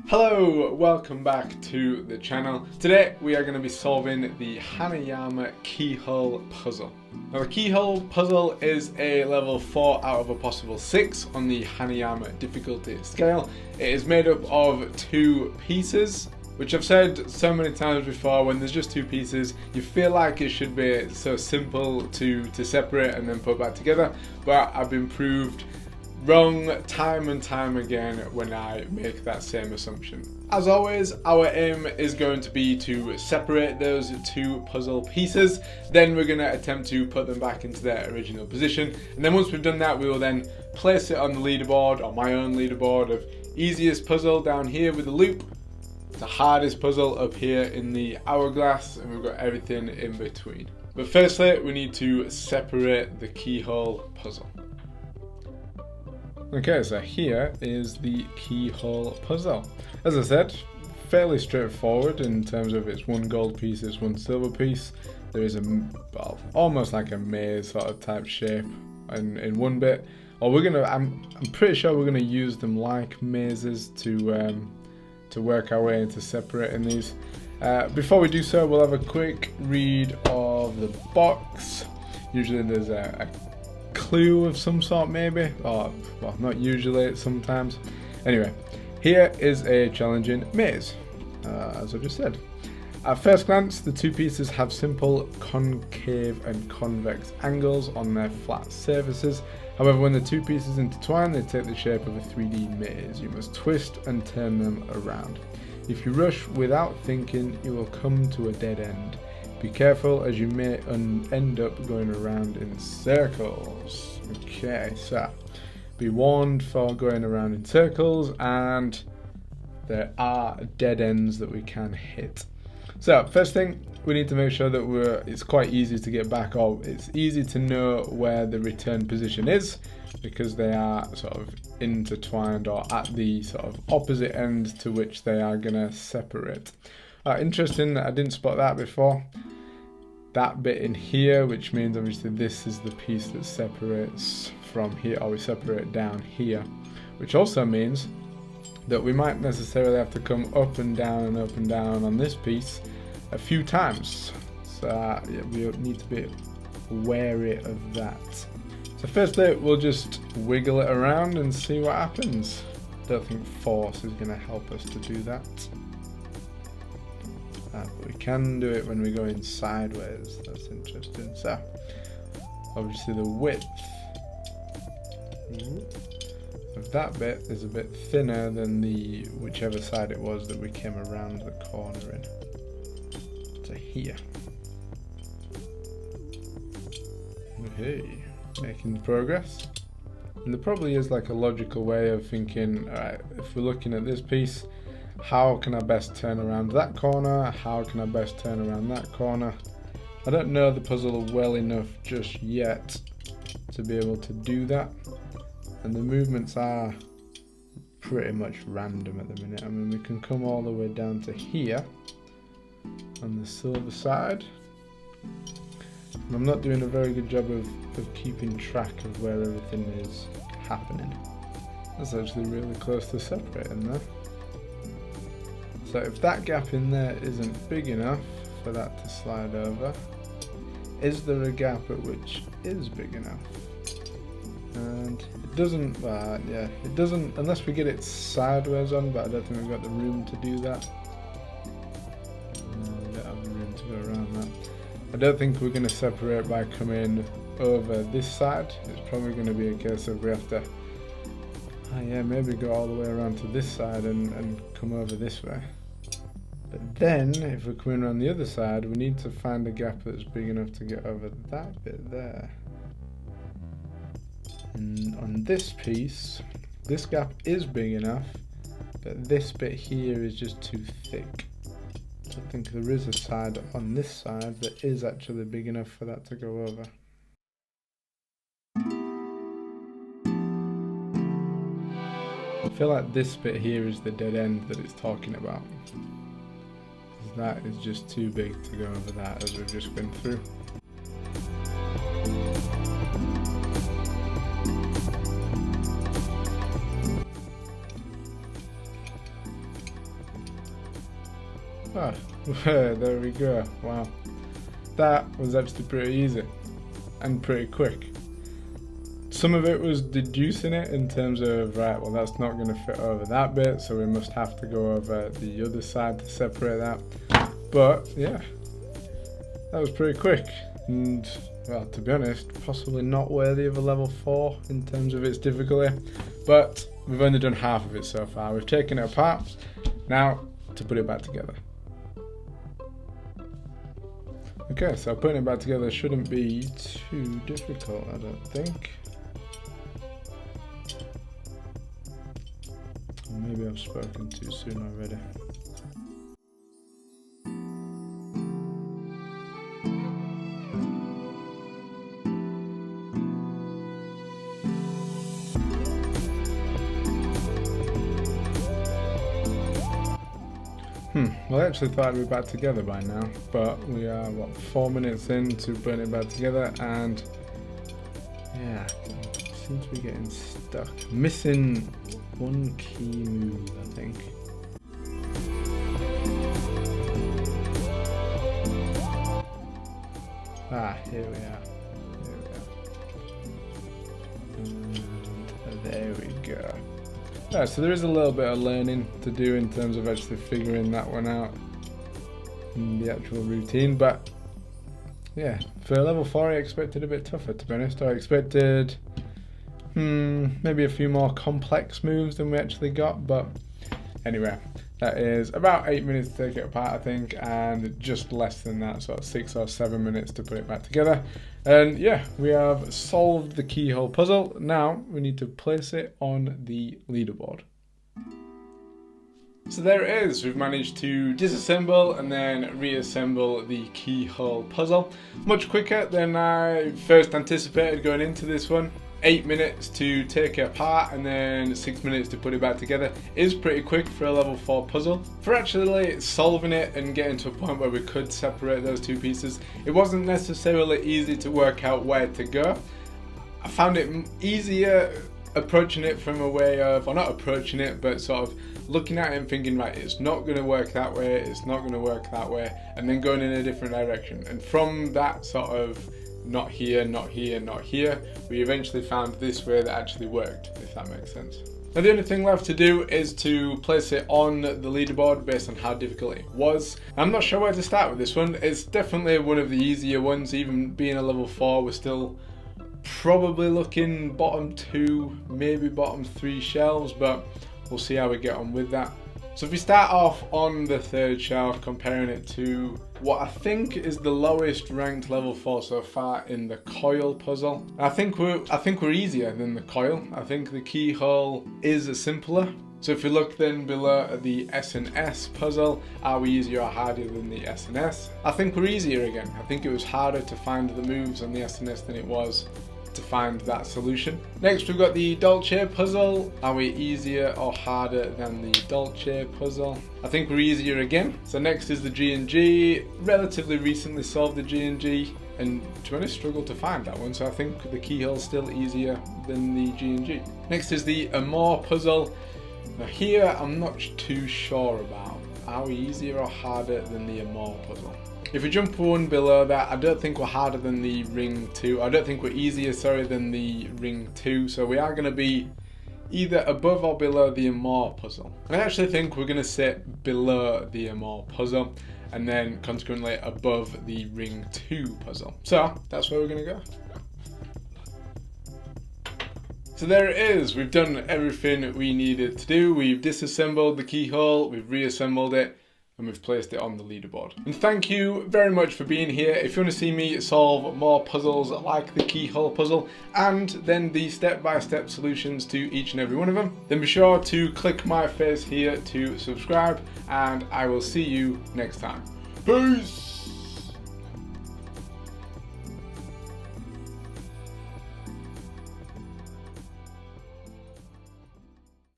Hello, welcome back to the channel. Today we are going to be solving the Hanayama Keyhole puzzle. Now the Keyhole puzzle is a level 4 out of a possible 6 on the Hanayama difficulty scale. It is made up of 2 pieces, which I've said so many times before. When there's just 2 pieces, you feel like it should be so simple to separate and then put back together, but I've been proved wrong time and time again when I make that same assumption. As always, our aim is going to be to separate those 2 puzzle pieces. Then we're going to attempt to put them back into their original position. And then once we've done that, we will then place it on the leaderboard, or my own leaderboard, of easiest puzzle down here with the loop, the hardest puzzle up here in the hourglass, and we've got everything in between. But firstly, we need to separate the keyhole puzzle. Okay, so here is the keyhole puzzle. As I said, fairly straightforward in terms of it's 1 gold piece, it's 1 silver piece. There is almost like a maze sort of type shape in one bit. Or I'm pretty sure we're gonna use them like mazes to work our way into separating these. Before we do so, we'll have a quick read of the box. Usually there's a clue of some sort, maybe, or well, not usually, sometimes. Anyway, here is a challenging maze, as I just said. At first glance, the 2 pieces have simple concave and convex angles on their flat surfaces. However, when the 2 pieces intertwine, they take the shape of a 3D maze. You must twist and turn them around. If you rush without thinking, you will come to a dead end. Be careful, as you may end up going around in circles. Okay, so be warned for going around in circles, and there are dead ends that we can hit. So first thing, we need to make sure that it's quite easy to get back, or it's easy to know where the return position is, because they are sort of intertwined or at the sort of opposite end to which they are going to separate. Interesting, I didn't spot that before. That bit in here, which means obviously this is the piece that separates from here, or we separate down here, which also means that we might necessarily have to come up and down on this piece a few times. So yeah, we need to be wary of that. So firstly, we'll just wiggle it around and see what happens. Don't think force is going to help us to do that. But we can do it when we go in sideways. That's interesting. So obviously the width of that bit is a bit thinner than the whichever side it was that we came around the corner in. To here. Okay, making progress. And there probably is like a logical way of thinking, alright, if we're looking at this piece, how can I best turn around that corner? How can I best turn around that corner? I don't know the puzzle well enough just yet to be able to do that. And the movements are pretty much random at the minute. I mean, we can come all the way down to here on the silver side. And I'm not doing a very good job of keeping track of where everything is happening. That's actually really close to separating there. So if that gap in there isn't big enough for that to slide over, is there a gap at which is big enough? And it doesn't, yeah, it doesn't, unless we get it sideways on, but I don't think we've got the room to do that. We don't have the room to go around that. I don't think we're going to separate by coming over this side. It's probably going to be a case of we have to, yeah, maybe go all the way around to this side and come over this way. But then, if we're coming around the other side, we need to find a gap that's big enough to get over that bit there. And on this piece, this gap is big enough, but this bit here is just too thick. So I think there is a side on this side that is actually big enough for that to go over. I feel like this bit here is the dead end that it's talking about. That is just too big to go over that, as we've just been through. Ah, there we go. Wow. That was actually pretty easy and pretty quick. Some of it was deducing it in terms of, right, well that's not going to fit over that bit, so we must have to go over the other side to separate that. But yeah, that was pretty quick, and well, to be honest, possibly not worthy of a level 4 in terms of its difficulty, but we've only done half of it so far. We've taken it apart, now to put it back together. Okay, so putting it back together shouldn't be too difficult, I don't think. Or maybe I've spoken too soon already. Well, I actually thought it'd be back together by now, but we are, what, 4 minutes into putting it back together, and yeah, it seems to be getting stuck. Missing one key move, I think. Ah, here we are. And there we go. Yeah, so there is a little bit of learning to do in terms of actually figuring that one out in the actual routine, but yeah, for level 4 I expected a bit tougher, to be honest. I expected maybe a few more complex moves than we actually got, but anyway, that is about 8 minutes to take it apart, I think, and just less than that, so 6 or 7 minutes to put it back together. And yeah, we have solved the keyhole puzzle. Now we need to place it on the leaderboard. So there it is. We've managed to disassemble and then reassemble the keyhole puzzle. Much quicker than I first anticipated going into this one. 8 minutes to take it apart and then 6 minutes to put it back together is pretty quick for a level 4 puzzle. For actually solving it and getting to a point where we could separate those two pieces, it wasn't necessarily easy to work out where to go. I found it easier approaching it from a way of, or not approaching it, but sort of looking at it and thinking, right, it's not going to work that way, it's not going to work that way, and then going in a different direction. And from that sort of not here, not here, not here, we eventually found this way that actually worked, if that makes sense. Now the only thing left to do is to place it on the leaderboard based on how difficult it was. I'm not sure where to start with this one. It's definitely one of the easier ones. Even being a level 4, we're still probably looking bottom 2, maybe bottom 3 shelves, but we'll see how we get on with that. So if we start off on the 3rd shelf, comparing it to what I think is the lowest ranked level 4 so far in the coil puzzle, I think we're easier than the coil. I think the keyhole is simpler. So if we look then below at the S&S puzzle, are we easier or harder than the S&S? I think we're easier again. I think it was harder to find the moves on the S&S than it was to find that solution. Next we've got the Dolce puzzle. Are we easier or harder than the Dolce puzzle? I think we're easier again. So next is the G&G. Relatively recently solved the G&G, and to be honest, struggled to find that one, so I think the keyhole's still easier than the G&G. Next is the Amore puzzle. Now here I'm not too sure about. Are we easier or harder than the Amore puzzle? If we jump one below that, I don't think we're harder than the Ring 2. I don't think we're easier, than the Ring 2. So we are going to be either above or below the Amore puzzle. I actually think we're going to sit below the Amore puzzle and then consequently above the Ring 2 puzzle. So that's where we're going to go. So there it is. We've done everything we needed to do. We've disassembled the keyhole, we've reassembled it, and we've placed it on the leaderboard. And thank you very much for being here. If you want to see me solve more puzzles like the keyhole puzzle and then the step-by-step solutions to each and every one of them, then be sure to click my face here to subscribe, and I will see you next time. Peace!